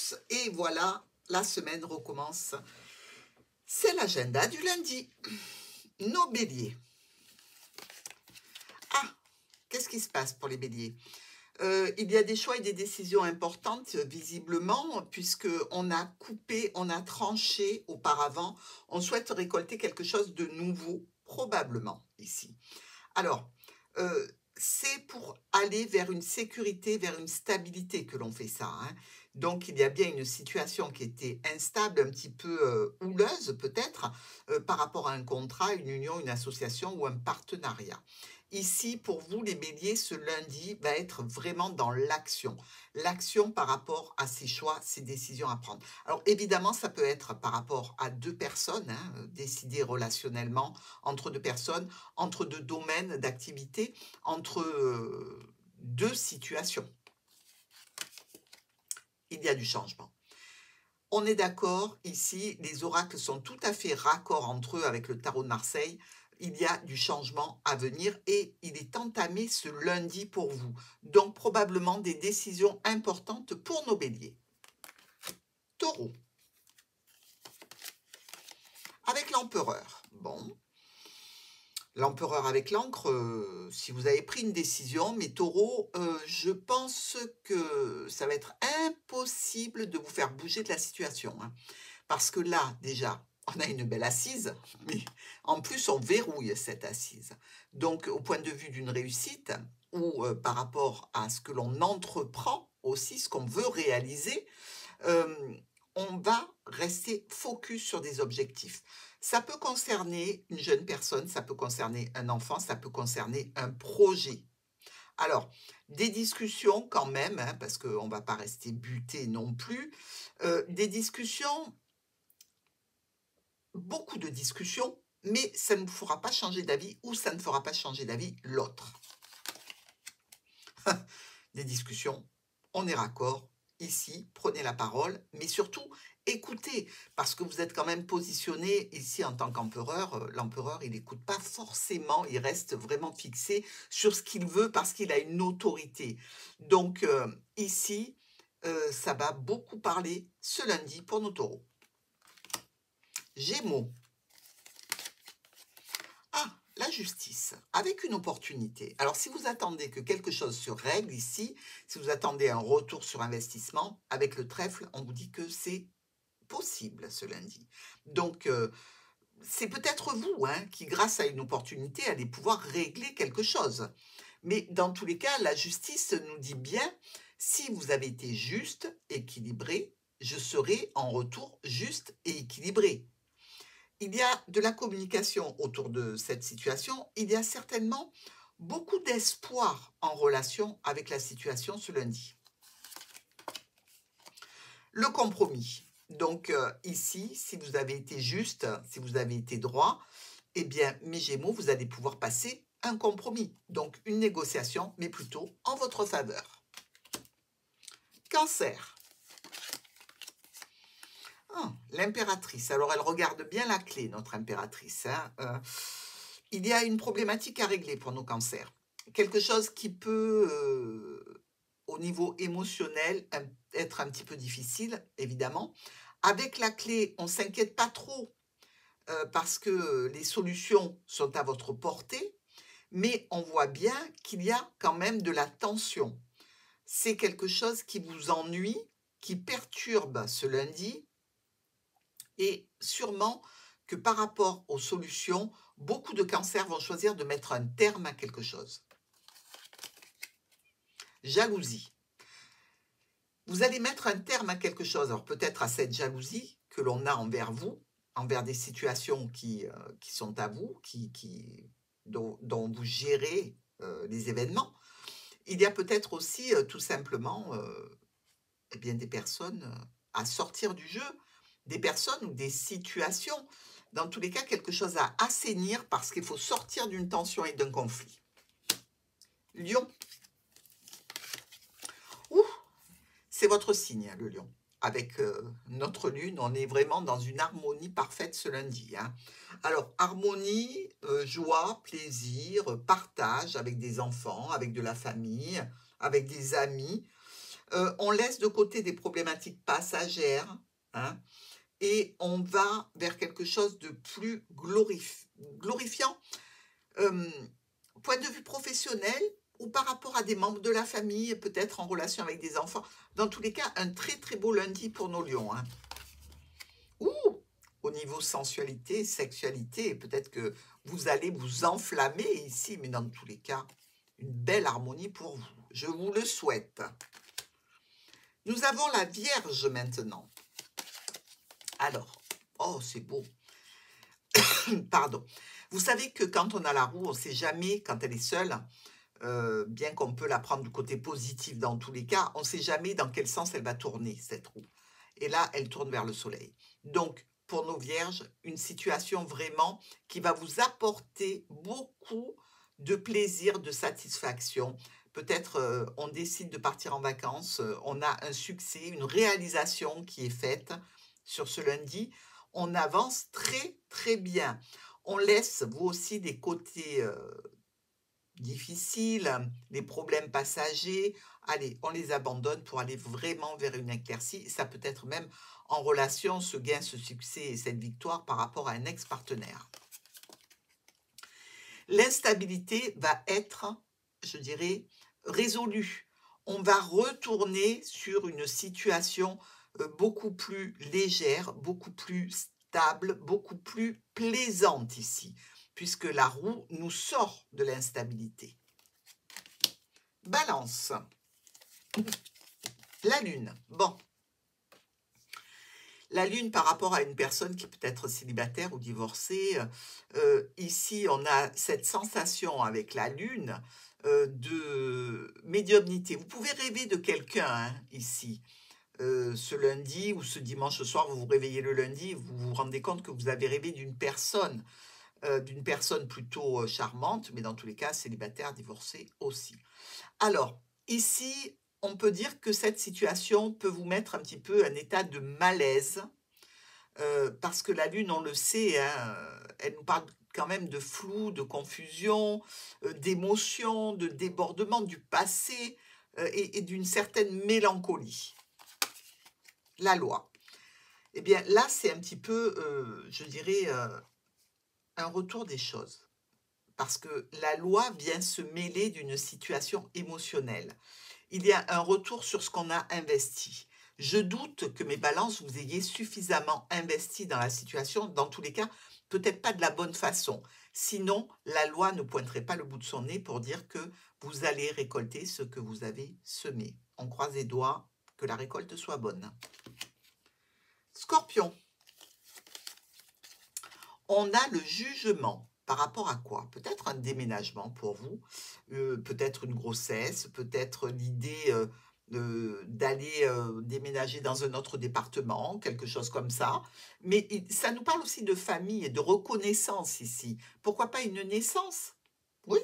tous et voilà, la semaine recommence. C'est l'agenda du lundi. Nos béliers. Ah, qu'est-ce qui se passe pour les béliers? Il y a des choix et des décisions importantes, visiblement, puisqu'on a coupé, on a tranché auparavant. On souhaite récolter quelque chose de nouveau, probablement, ici. Alors, c'est pour aller vers une sécurité, vers une stabilité que l'on fait ça, hein. Donc, il y a bien une situation qui était instable, un petit peu houleuse peut-être, par rapport à un contrat, une union, une association ou un partenariat. Ici, pour vous, les béliers, ce lundi va être vraiment dans l'action. L'action par rapport à ses choix, ses décisions à prendre. Alors, évidemment, ça peut être par rapport à deux personnes, hein, décider relationnellement entre deux personnes, entre deux domaines d'activité, entre deux situations. Il y a du changement. On est d'accord, ici, les oracles sont tout à fait raccords entre eux avec le tarot de Marseille. Il y a du changement à venir et il est entamé ce lundi pour vous. Donc, probablement des décisions importantes pour nos béliers. Taureau. Avec l'empereur. Bon. L'empereur avec l'encre, si vous avez pris une décision, mais taureau, je pense que ça va être impossible de vous faire bouger de la situation, hein. Parce que là, déjà, on a une belle assise, mais en plus, on verrouille cette assise. Donc, au point de vue d'une réussite, ou par rapport à ce que l'on entreprend aussi, ce qu'on veut réaliser, on va rester focus sur des objectifs. Ça peut concerner une jeune personne, ça peut concerner un enfant, ça peut concerner un projet. Alors, des discussions quand même, hein, parce qu'on ne va pas rester buté non plus, des discussions, beaucoup de discussions, mais ça ne vous fera pas changer d'avis ou ça ne fera pas changer d'avis l'autre. Des discussions, on est raccord. Ici, prenez la parole, mais surtout, écoutez, parce que vous êtes quand même positionné ici en tant qu'empereur. L'empereur, il n'écoute pas forcément, il reste vraiment fixé sur ce qu'il veut parce qu'il a une autorité. Donc, ici, ça va beaucoup parler ce lundi pour nos taureaux. Gémeaux. Ah, la justice, avec une opportunité. Alors, si vous attendez que quelque chose se règle ici, si vous attendez un retour sur investissement, avec le trèfle, on vous dit que c'est possible ce lundi. Donc, c'est peut-être vous, hein, qui, grâce à une opportunité, allez pouvoir régler quelque chose. Mais dans tous les cas, la justice nous dit bien, si vous avez été juste, équilibré, je serai en retour juste et équilibré. Il y a de la communication autour de cette situation. Il y a certainement beaucoup d'espoir en relation avec la situation ce lundi. Le compromis. Donc ici, si vous avez été juste, si vous avez été droit, eh bien, mes Gémeaux, vous allez pouvoir passer un compromis. Donc une négociation, mais plutôt en votre faveur. Cancer. Ah, l'impératrice. Alors, elle regarde bien la clé, notre impératrice, hein. Il y a une problématique à régler pour nos cancers. Quelque chose qui peut, au niveau émotionnel, être un petit peu difficile, évidemment. Avec la clé, on ne s'inquiète pas trop parce que les solutions sont à votre portée, mais on voit bien qu'il y a quand même de la tension. C'est quelque chose qui vous ennuie, qui perturbe ce lundi, et sûrement que par rapport aux solutions, beaucoup de cancers vont choisir de mettre un terme à quelque chose. Jalousie. Vous allez mettre un terme à quelque chose, alors peut-être à cette jalousie que l'on a envers vous, envers des situations qui sont à vous, dont vous gérez les événements. Il y a peut-être aussi tout simplement eh bien, des personnes à sortir du jeu, des personnes ou des situations, dans tous les cas, quelque chose à assainir parce qu'il faut sortir d'une tension et d'un conflit. Lion. Ouh, c'est votre signe, le lion. Avec notre lune, on est vraiment dans une harmonie parfaite ce lundi, hein. Alors, harmonie, joie, plaisir, partage avec des enfants, avec de la famille, avec des amis. On laisse de côté des problématiques passagères, hein, et on va vers quelque chose de plus glorifiant. Point de vue professionnel ou par rapport à des membres de la famille, peut-être en relation avec des enfants. Dans tous les cas, un très très beau lundi pour nos lions. Hein. Ouh, au niveau sensualité, sexualité, peut-être que vous allez vous enflammer ici, mais dans tous les cas, une belle harmonie pour vous. Je vous le souhaite. Nous avons la Vierge maintenant. Alors, oh, c'est beau. Pardon. Vous savez que quand on a la roue, on ne sait jamais, quand elle est seule, bien qu'on peut la prendre du côté positif dans tous les cas, on ne sait jamais dans quel sens elle va tourner, cette roue. Et là, elle tourne vers le soleil. Donc, pour nos vierges, une situation vraiment qui va vous apporter beaucoup de plaisir, de satisfaction. Peut-être on décide de partir en vacances, on a un succès, une réalisation qui est faite sur ce lundi. On avance très, très bien. On laisse, vous aussi, des côtés difficiles, les problèmes passagers. Allez, on les abandonne pour aller vraiment vers une éclaircie. Ça peut être même en relation, ce gain, ce succès et cette victoire par rapport à un ex-partenaire. L'instabilité va être, je dirais, résolue. On va retourner sur une situation beaucoup plus légère, beaucoup plus stable, beaucoup plus plaisante ici, puisque la roue nous sort de l'instabilité. Balance. La lune. Bon. La lune par rapport à une personne qui peut être célibataire ou divorcée, ici on a cette sensation avec la lune de médiumnité. Vous pouvez rêver de quelqu'un hein, ici. Ce lundi ou ce dimanche soir, vous vous réveillez le lundi, vous vous rendez compte que vous avez rêvé d'une personne plutôt charmante, mais dans tous les cas célibataire, divorcée aussi. Alors, ici, on peut dire que cette situation peut vous mettre un petit peu en état de malaise, parce que la Lune, on le sait, hein, elle nous parle quand même de flou, de confusion, d'émotion, de débordement du passé et d'une certaine mélancolie. La loi. Eh bien, là, c'est un petit peu, je dirais, un retour des choses. Parce que la loi vient se mêler d'une situation émotionnelle. Il y a un retour sur ce qu'on a investi. Je doute que mes balances, vous ayez suffisamment investi dans la situation, dans tous les cas, peut-être pas de la bonne façon. Sinon, la loi ne pointerait pas le bout de son nez pour dire que vous allez récolter ce que vous avez semé. On croise les doigts, que la récolte soit bonne. Scorpion. On a le jugement. Par rapport à quoi? Peut-être un déménagement pour vous, peut-être une grossesse, peut-être l'idée d'aller déménager dans un autre département, quelque chose comme ça. Mais ça nous parle aussi de famille et de reconnaissance ici. Pourquoi pas une naissance? Oui,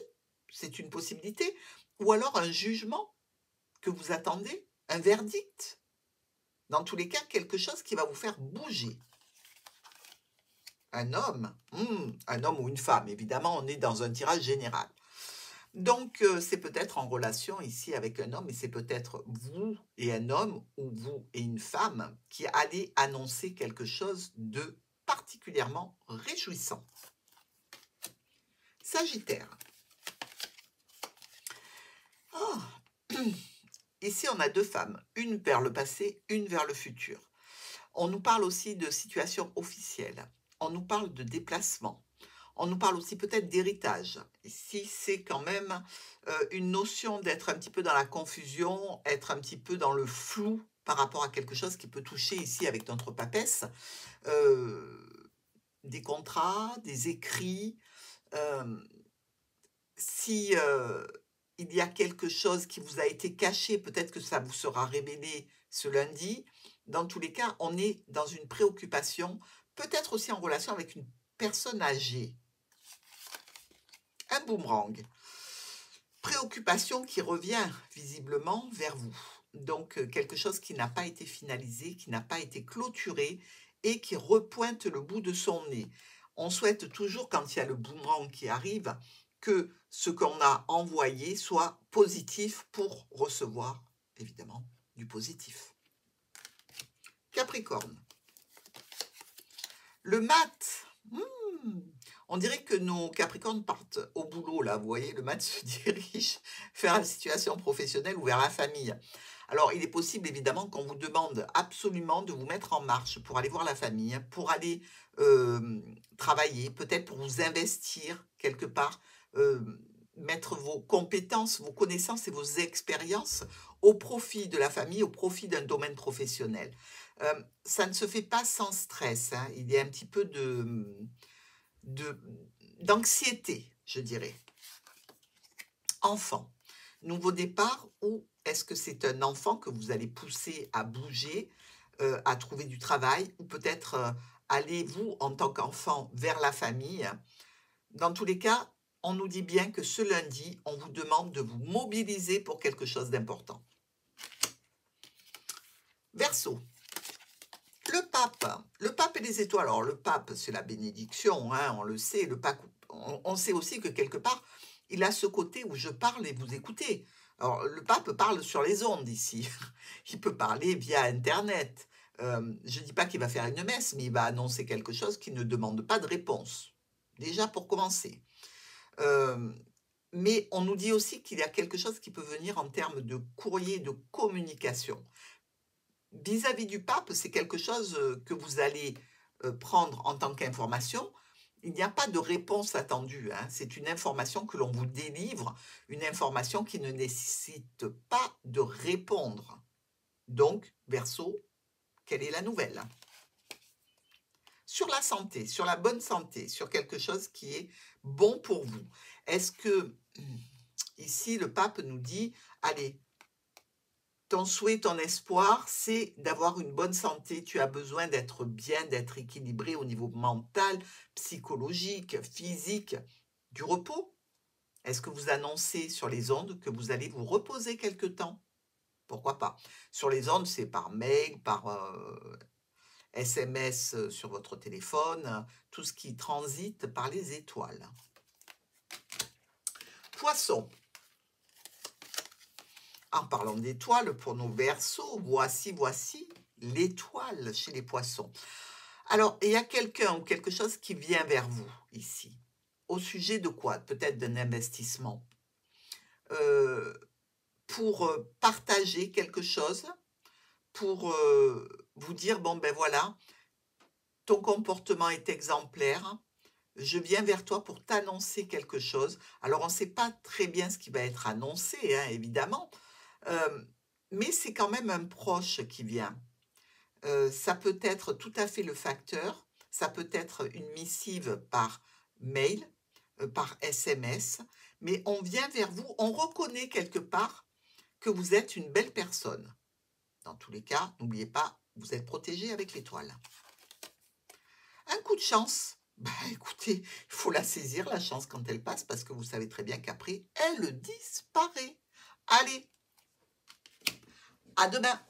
c'est une possibilité. Ou alors un jugement que vous attendez, un verdict. Dans tous les cas, quelque chose qui va vous faire bouger. Un homme ou une femme, évidemment, on est dans un tirage général. Donc, c'est peut-être en relation ici avec un homme, et c'est peut-être vous et un homme, ou vous et une femme, qui allez annoncer quelque chose de particulièrement réjouissant. Sagittaire. Oh. Ici, on a deux femmes, une vers le passé, une vers le futur. On nous parle aussi de situation officielle. On nous parle de déplacement. On nous parle aussi peut-être d'héritage. Ici, c'est quand même une notion d'être un petit peu dans la confusion, être un petit peu dans le flou par rapport à quelque chose qui peut toucher ici avec notre papesse. Des contrats, des écrits. Si il y a quelque chose qui vous a été caché, peut-être que ça vous sera révélé ce lundi. Dans tous les cas, on est dans une préoccupation, peut-être aussi en relation avec une personne âgée. Un boomerang. Préoccupation qui revient visiblement vers vous. Donc, quelque chose qui n'a pas été finalisé, qui n'a pas été clôturé et qui repointe le bout de son nez. On souhaite toujours, quand il y a le boomerang qui arrive, que ce qu'on a envoyé soit positif pour recevoir, évidemment, du positif. Capricorne. Le mat. On dirait que nos Capricornes partent au boulot, là, vous voyez, le mat se dirige vers la situation professionnelle ou vers la famille. Alors, il est possible, évidemment, qu'on vous demande absolument de vous mettre en marche pour aller voir la famille, pour aller travailler, peut-être pour vous investir quelque part, mettre vos compétences, vos connaissances et vos expériences au profit de la famille, au profit d'un domaine professionnel. Ça ne se fait pas sans stress, hein. Il y a un petit peu de d'anxiété, je dirais. Enfant. Nouveau départ, ou est-ce que c'est un enfant que vous allez pousser à bouger, à trouver du travail, ou peut-être aller, vous, en tant qu'enfant, vers la famille? Dans tous les cas, on nous dit bien que ce lundi, on vous demande de vous mobiliser pour quelque chose d'important. Verseau. Le pape et les étoiles. Alors, le pape, c'est la bénédiction, hein, on le sait. Le pape, on sait aussi que quelque part, il a ce côté où je parle et vous écoutez. Alors, le pape parle sur les ondes ici. Il peut parler via Internet. Je ne dis pas qu'il va faire une messe, mais il va annoncer quelque chose qui ne demande pas de réponse. Déjà pour commencer. Mais on nous dit aussi qu'il y a quelque chose qui peut venir en termes de courrier, de communication. Vis-à-vis du pape, c'est quelque chose que vous allez prendre en tant qu'information. Il n'y a pas de réponse attendue, hein. C'est une information que l'on vous délivre, une information qui ne nécessite pas de répondre. Donc, Verseau, quelle est la nouvelle? Sur la santé, sur la bonne santé, sur quelque chose qui est bon pour vous. Est-ce que, ici, le pape nous dit, allez, ton souhait, ton espoir, c'est d'avoir une bonne santé. Tu as besoin d'être bien, d'être équilibré au niveau mental, psychologique, physique, du repos. Est-ce que vous annoncez sur les ondes que vous allez vous reposer quelque temps? Pourquoi pas? Sur les ondes, c'est par mail, par SMS sur votre téléphone, tout ce qui transite par les étoiles. Poisson. En parlant d'étoiles, pour nos Verseaux, voici l'étoile chez les poissons. Alors, il y a quelqu'un ou quelque chose qui vient vers vous ici. Au sujet de quoi? Peut-être d'un investissement. Pour partager quelque chose, pour vous dire, bon ben voilà, ton comportement est exemplaire, je viens vers toi pour t'annoncer quelque chose. Alors, on ne sait pas très bien ce qui va être annoncé, hein, évidemment, mais c'est quand même un proche qui vient. Ça peut être tout à fait le facteur, ça peut être une missive par mail, par SMS, mais on vient vers vous, on reconnaît quelque part que vous êtes une belle personne. Dans tous les cas, n'oubliez pas, vous êtes protégé avec l'étoile. Un coup de chance, bah écoutez, il faut la saisir, la chance, quand elle passe, parce que vous savez très bien qu'après, elle disparaît. Allez, à demain.